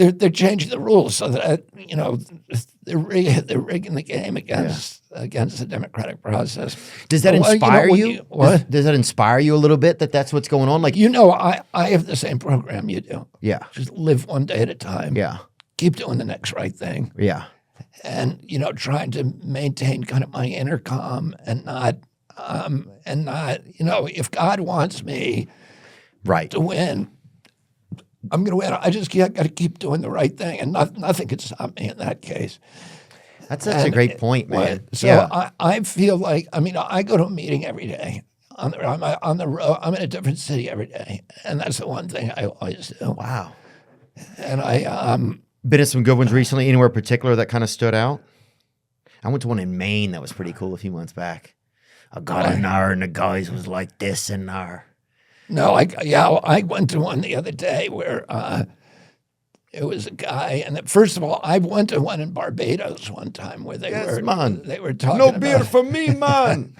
they're changing the rules so that they're rigging the game against the democratic process. Does that inspire you? What? Does that inspire you a little bit that that's what's going on? Like I have the same program you do. Yeah. Just live one day at a time. Yeah. Keep doing the next right thing. Yeah. And trying to maintain kind of my inner calm and not if God wants me to win, I'm going to win. I just got to keep doing the right thing, and nothing can stop me in that case. That's such a great point, man. So I feel like, I go to a meeting every day. I'm on the road. I'm in a different city every day, and that's the one thing I always do. Wow. And I been in some good ones recently. Anywhere particular that kind of stood out? I went to one in Maine that was pretty cool a few months back. I got in there, and the guys was like this in there. No, I went to one the other day where it was a guy, and first of all, I went to one in Barbados one time where they were talking no beer for me, man.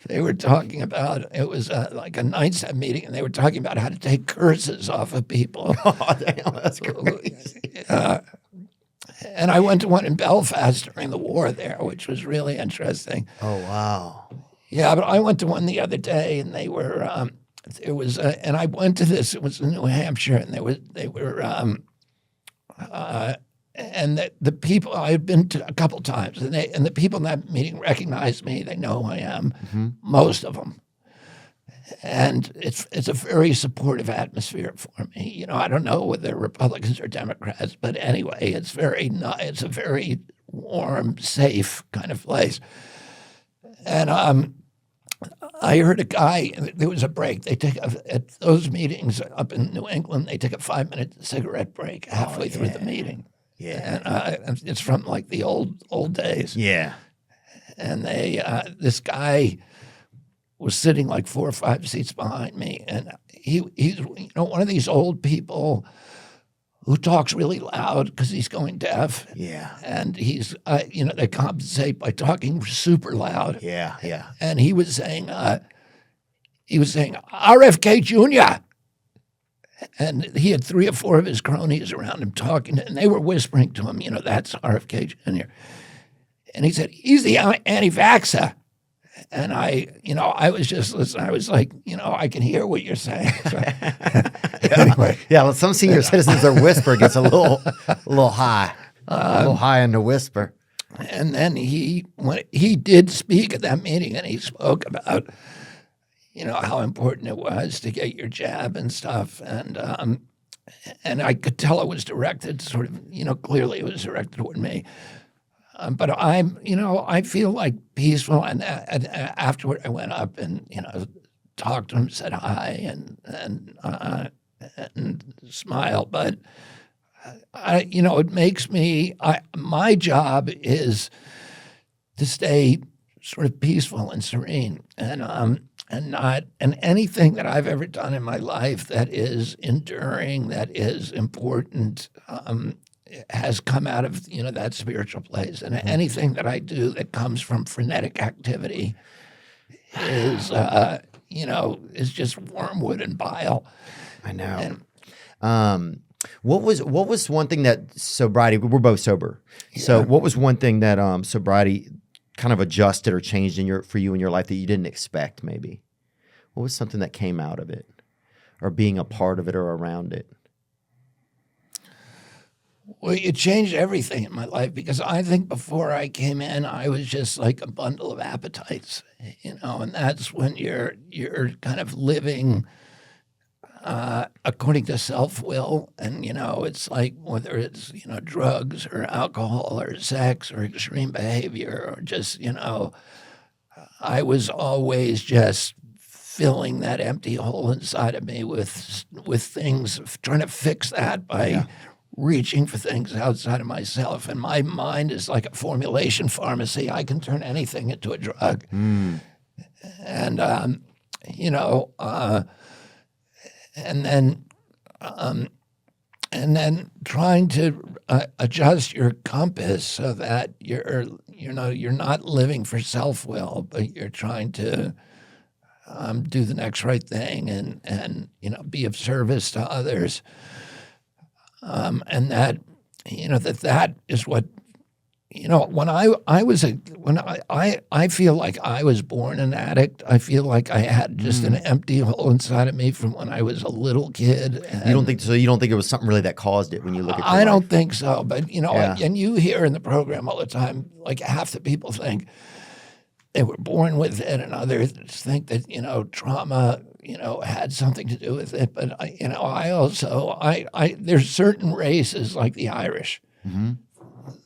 They were talking about, it was like a nighttime meeting, and they were talking about how to take curses off of people. Oh, damn, that's crazy. And I went to one in Belfast during the war there, which was really interesting. Oh, wow. Yeah, but I went to one the other day, and they were, and I went to this, it was in New Hampshire, and and the people, I had been to a couple times, and the people in that meeting recognized me. They know who I am, most of them. And it's a very supportive atmosphere for me. I don't know whether they're Republicans or Democrats, but anyway, it's a very warm, safe kind of place. And I heard a guy, there was a break. They take at those meetings up in New England, they take a 5-minute cigarette break halfway through the meeting. Yeah. And it's from like the old days. Yeah. And this guy was sitting like 4 or 5 seats behind me, and he's one of these old people who talks really loud because he's going deaf. Yeah. And he's they compensate by talking super loud. Yeah, yeah. And he was saying RFK Jr. And he had 3 or 4 of his cronies around him talking, and they were whispering to him, that's RFK Jr. And he said, he's the anti-vaxxer. And I was just listening. I was like, I can hear what you're saying. So, anyway. Yeah, well, some senior citizens, their whisper gets a little high. A little high in the whisper. And then he did speak at that meeting, and he spoke about, how important it was to get your jab and stuff. And I could tell it was directed sort of, clearly it was directed toward me. But I feel like peaceful. And afterward, I went up and, talked to him, said hi, and smiled. But it makes me. My job is to stay sort of peaceful and serene, and anything that I've ever done in my life that is enduring, that is important. Has come out of that spiritual place, and anything that I do that comes from frenetic activity is just wormwood and bile. I know. What was one thing that sobriety? We're both sober, so what was one thing that sobriety kind of adjusted or changed for you in your life that you didn't expect? Maybe what was something that came out of it, or being a part of it or around it? Well, it changed everything in my life, because I think before I came in, I was just like a bundle of appetites, and that's when you're kind of living according to self-will, and it's like whether it's drugs or alcohol or sex or extreme behavior or just I was always just filling that empty hole inside of me with things, trying to fix that by reaching for things outside of myself. And my mind is like a formulation pharmacy. I can turn anything into a drug. And, and then trying to adjust your compass so that you're not living for self-will, but you're trying to do the next right thing and be of service to others. And that that is what, when I feel like I was born an addict. I feel like I had just an empty hole inside of me from when I was a little kid. And You don't think so? You don't think it was something really that caused it when you look at your I life? don't think so, but Yeah. and you hear in the program all the time, like half the people think they were born with it, and others think that trauma had something to do with it. But I also there's certain races like the Irish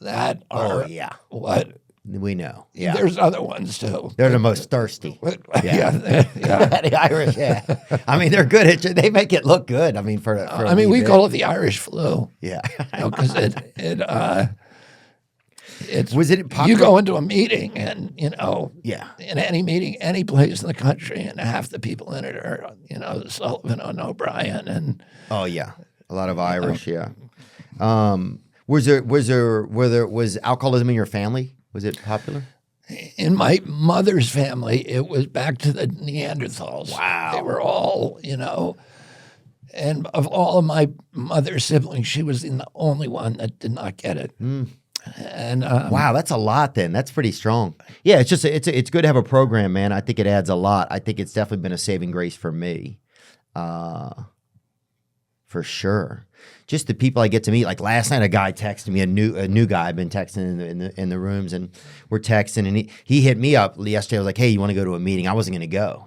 that Oh are yeah, what. we know. Yeah, There's other ones too. they're the most thirsty. Yeah. The Irish, yeah. I mean, they're good at it. They make it look good. I mean, for I mean, we call it the Irish flu. yeah. Because it's Was it popular? you go into a meeting and Yeah. in any meeting, any place in the country, and half the people in it are Sullivan and O'Brien and Oh yeah, a lot of Irish. Yeah. Was alcoholism in your family? Was it popular? in my mother's family, it was back to the Neanderthals. Wow. They were all, and of all of my mother's siblings, she was the only one that did not get it. And Wow, that's a lot. Then that's pretty strong. Yeah, it's just it's good to have a program, man. I think it adds a lot. I think it's definitely been a saving grace for me, for sure. Just the people I get to meet. Like last night, a guy texted me, a new guy. I've been texting in the rooms, and we're texting, and he hit me up yesterday. I was like, "Hey, you want to go to a meeting?" I wasn't going to go,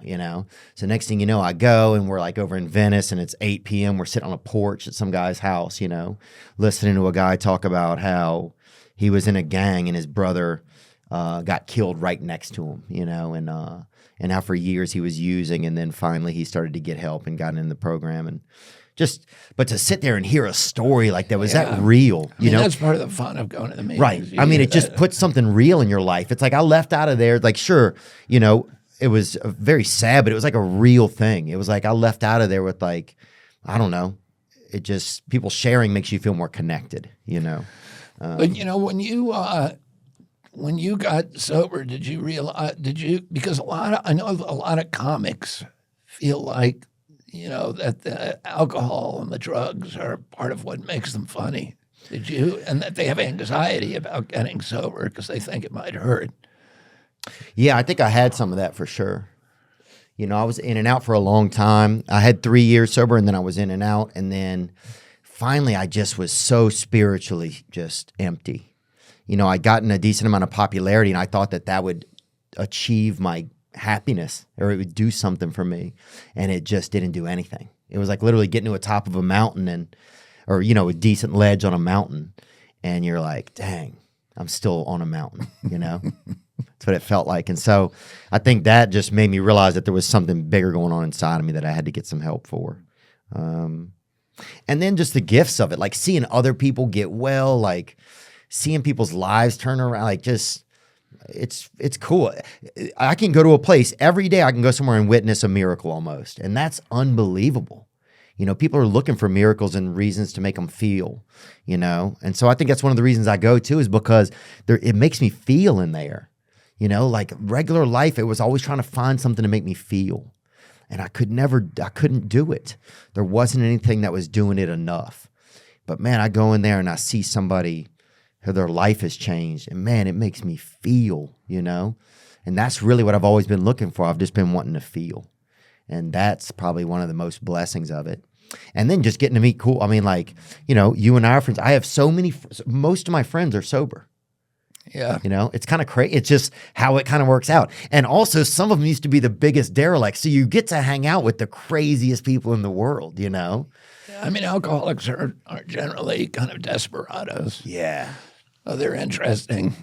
So next thing you know, I go, and we're like over in Venice, and it's 8 p.m. We're sitting on a porch at some guy's house, listening to a guy talk about how he was in a gang and his brother got killed right next to him, and how for years he was using, and then finally he started to get help and got in the program, and but to sit there and hear a story like that, was that real? I mean, that's part of the fun of going to the meetings. Right. I mean, it just puts something real in your life. It's like I left out of there, like, sure, it was very sad, but it was like a real thing. It was like I left out of there with like, I don't know, it just, people sharing makes you feel more connected, But when you got sober, did you realize? Because I know a lot of comics feel like that the alcohol and the drugs are part of what makes them funny. Did you? And that they have anxiety about getting sober because they think it might hurt. Yeah, I think I had some of that for sure. I was in and out for a long time. I had 3 years sober, and then I was in and out, and then finally I just was so spiritually just empty. I'd gotten a decent amount of popularity, and I thought that would achieve my happiness, or it would do something for me, and it just didn't do anything. It was like literally getting to a top of a mountain or a decent ledge on a mountain, and you're like, dang, I'm still on a mountain, That's what it felt like. And so I think that just made me realize that there was something bigger going on inside of me that I had to get some help for. And then just the gifts of it, like seeing other people get well, like seeing people's lives turn around, like just it's cool. I can go to a place every day. I can go somewhere and witness a miracle almost. And that's unbelievable. People are looking for miracles and reasons to make them feel, And so I think that's one of the reasons I go to is because it makes me feel in there, like regular life. It was always trying to find something to make me feel. And I couldn't do it. There wasn't anything that was doing it enough. But man, I go in there and I see somebody who their life has changed, and man, it makes me feel, and that's really what I've always been looking for. I've just been wanting to feel, and that's probably one of the most blessings of it. And then just getting to meet cool. I mean, like, you and I are friends. I have so many, most of my friends are sober. Yeah. It's kind of crazy. It's just how it kind of works out. And also some of them used to be the biggest derelicts. So you get to hang out with the craziest people in the world, I mean, alcoholics are generally kind of desperados. Yeah. Oh, they're interesting.